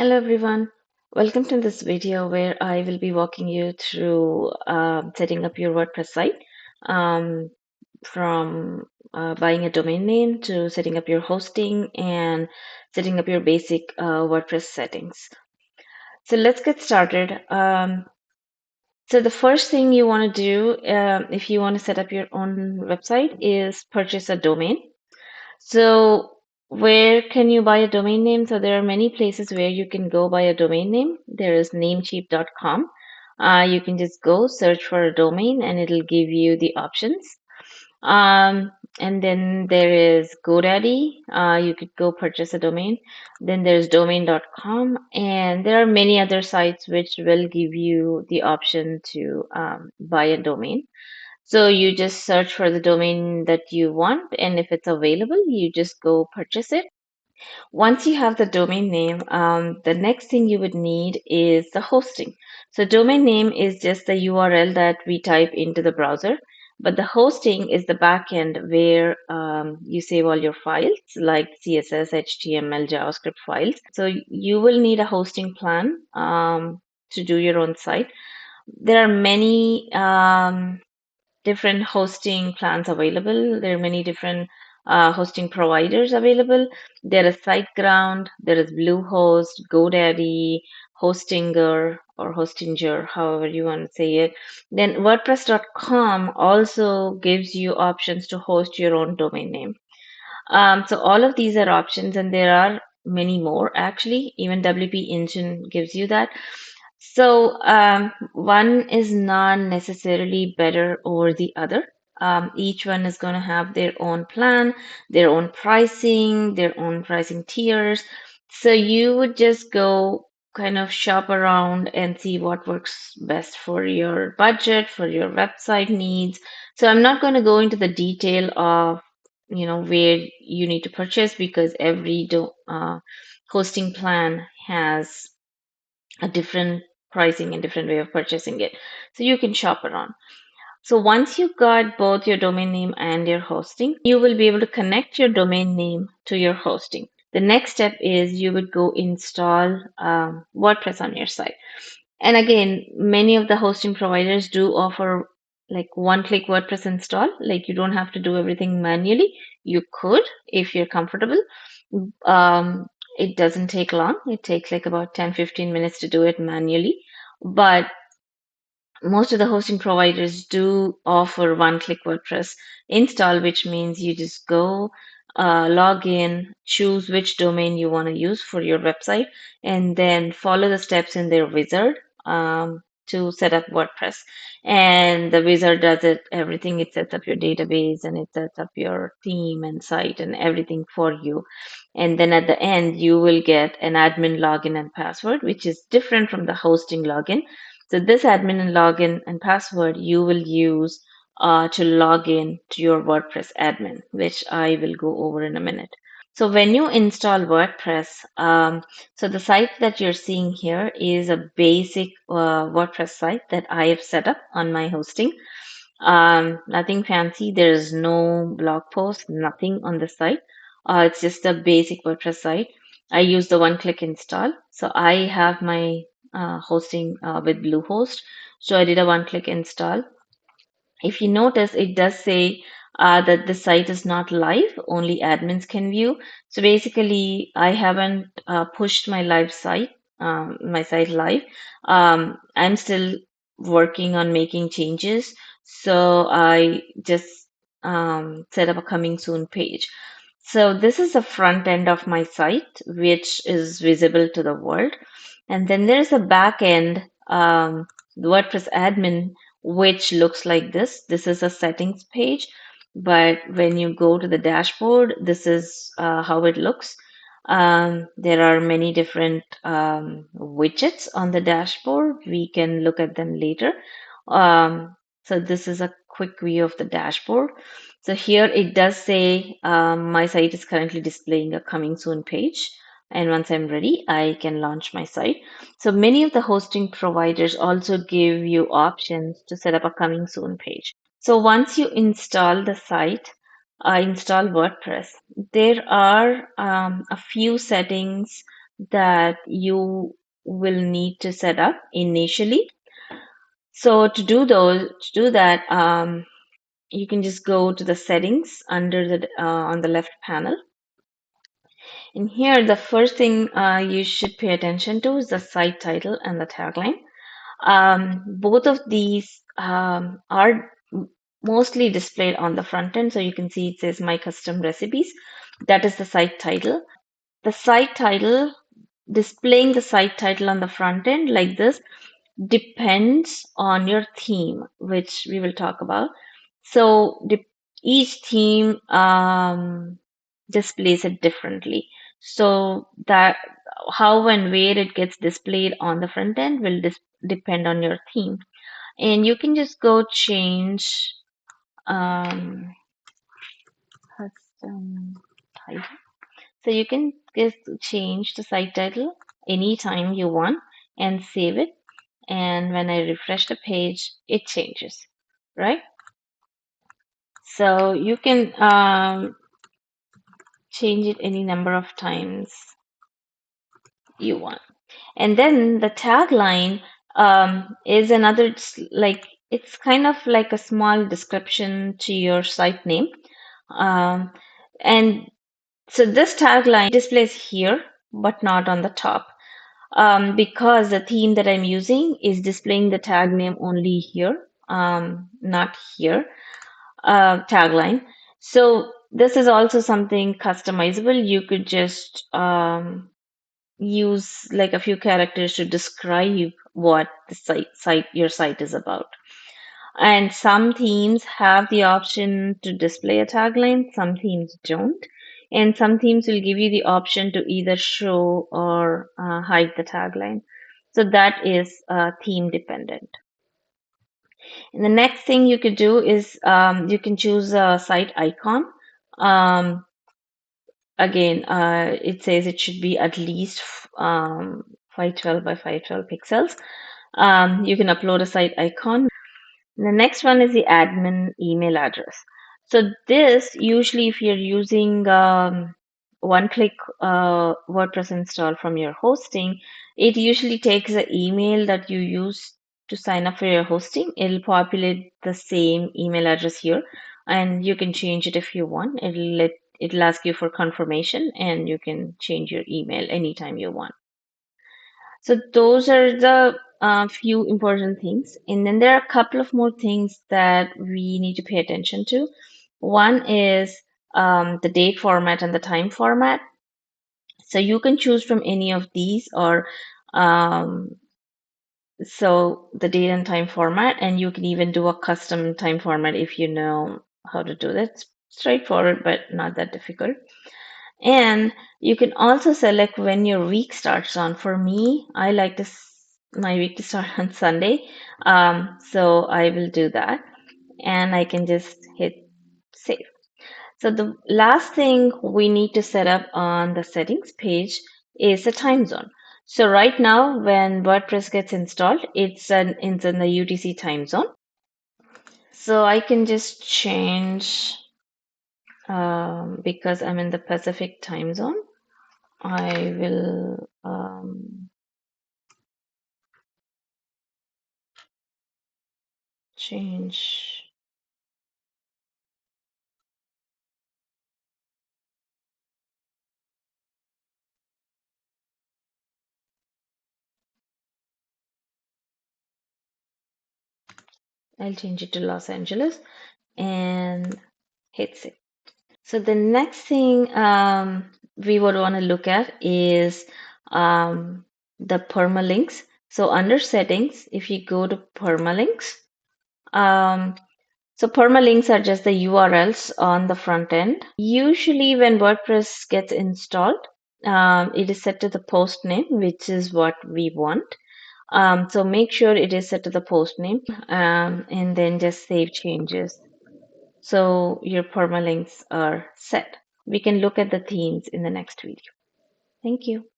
Hello everyone. Welcome to this video where I will be walking you through setting up your WordPress site um, from buying a domain name to setting up your hosting and setting up your basic WordPress settings. So let's get started. So the first thing you want to do if you want to set up your own website is purchase a domain. So, where can you buy a domain name? So, there are many places where you can go buy a domain name. There is namecheap.com. You can just go search for a domain and it'll give you the options. Um, and then there is GoDaddy. You could go purchase a domain. Then there's domain.com, and there are many other sites which will give you the option to buy a domain. So you just search for the domain that you want, and if it's available, you just go purchase it. Once you have the domain name, the next thing you would need is the hosting. So domain name is just the URL that we type into the browser, but the hosting is the backend where you save all your files like CSS, HTML, JavaScript files. So you will need a hosting plan to do your own site. There are many different hosting plans available. There are many different hosting providers available. There is SiteGround, there is Bluehost, GoDaddy, Hostinger or Hostinger, however you want to say it. Then WordPress.com also gives you options to host your own domain name. So all of these are options, and there are many more actually. Even WP Engine gives you that. So one is not necessarily better over the other. Each one is going to have their own plan, their own pricing tiers. So you would just go kind of shop around and see what works best for your budget, for your website needs. So I'm not going to go into the detail of where you need to purchase because every hosting plan has a different pricing and different way of purchasing it. So you can shop around. So once you got both your domain name and your hosting, you will be able to connect your domain name to your hosting. The next step is you would go install WordPress on your site. And again, many of the hosting providers do offer like one-click WordPress install. Like you don't have to do everything manually. You could if you're comfortable. It doesn't take long. It takes like about 10-15 minutes to do it manually. But most of the hosting providers do offer one-click WordPress install, which means you just go log in, choose which domain you want to use for your website, and then follow the steps in their wizard to set up WordPress. And the wizard does it everything. It sets up your database and it sets up your theme and site and everything for you. And then at the end, you will get an admin login and password, which is different from the hosting login. So this admin and login and password you will use to log in to your WordPress admin, which I will go over in a minute. So when you install WordPress, so the site that you're seeing here is a basic WordPress site that I have set up on my hosting. Nothing fancy. There's no blog post, nothing on the site. It's just a basic WordPress site. I use the one-click install. So I have my hosting with Bluehost. So I did a one-click install. If you notice, it does say that the site is not live, only admins can view. So basically, I haven't pushed my site live. I'm still working on making changes. So I just set up a coming soon page. So this is the front end of my site, which is visible to the world. And then there's a back end, the WordPress admin, which looks like this. This is a settings page, but when you go to the dashboard, this is how it looks. There are many different widgets on the dashboard. We can look at them later. So this is a quick view of the dashboard. So here it does say my site is currently displaying a coming soon page. And once I'm ready, I can launch my site. So many of the hosting providers also give you options to set up a coming soon page. So once you install the site, install WordPress, there are a few settings that you will need to set up initially. So to do that, you can just go to the settings under the on the left panel. And here, the first thing you should pay attention to is the site title and the tagline. Both of these are mostly displayed on the front end. So you can see it says My Custom Recipes. That is the site title. The site title, displaying the site title on the front end like this depends on your theme, which we will talk about. So each theme displays it differently. So that how and where it gets displayed on the front end will depend on your theme. And you can just go change um, custom title. So you can just change the site title anytime you want and save it. And when I refresh the page, it changes, right? So you can change it any number of times you want. And then the tagline is another, like, it's kind of like a small description to your site name. Um, and so this tagline displays here, but not on the top. Because the theme that I'm using is displaying the tag name only here, not here, tagline. So this is also something customizable. You could just use like a few characters to describe what the site your site is about. And some themes have the option to display a tagline, some themes don't. And some themes will give you the option to either show or hide the tagline. So that is theme dependent. And the next thing you could do is you can choose a site icon. Um, Again, it says it should be at least 512 by 512 pixels. You can upload a site icon. The next one is the admin email address. So this usually, if you're using one-click WordPress install from your hosting, it usually takes the email that you use to sign up for your hosting. It'll populate the same email address here, and you can change it if you want. It'll ask you for confirmation, and you can change your email anytime you want. So those are the few important things. And then there are a couple of more things that we need to pay attention to. One is the date format and the time format. So you can choose from any of these, or um, so the date and time format, and you can even do a custom time format if you know how to do that. It's straightforward, but not that difficult. And you can also select when your week starts on. For me, I like my week to start on Sunday. So I will do that, and I can just hit save. So the last thing we need to set up on the settings page is the time zone. So right now, when WordPress gets installed, it's in the UTC time zone. So I can just change because I'm in the Pacific time zone. I will change. I'll change it to Los Angeles and hit save. So the next thing we would want to look at is the permalinks. So under settings, if you go to permalinks, um, so permalinks are just the URLs on the front end. Usually when WordPress gets installed, it is set to the post name, which is what we want. So make sure it is set to the post name, and then just save changes. So your permalinks are set. We can look at the themes in the next video. Thank you.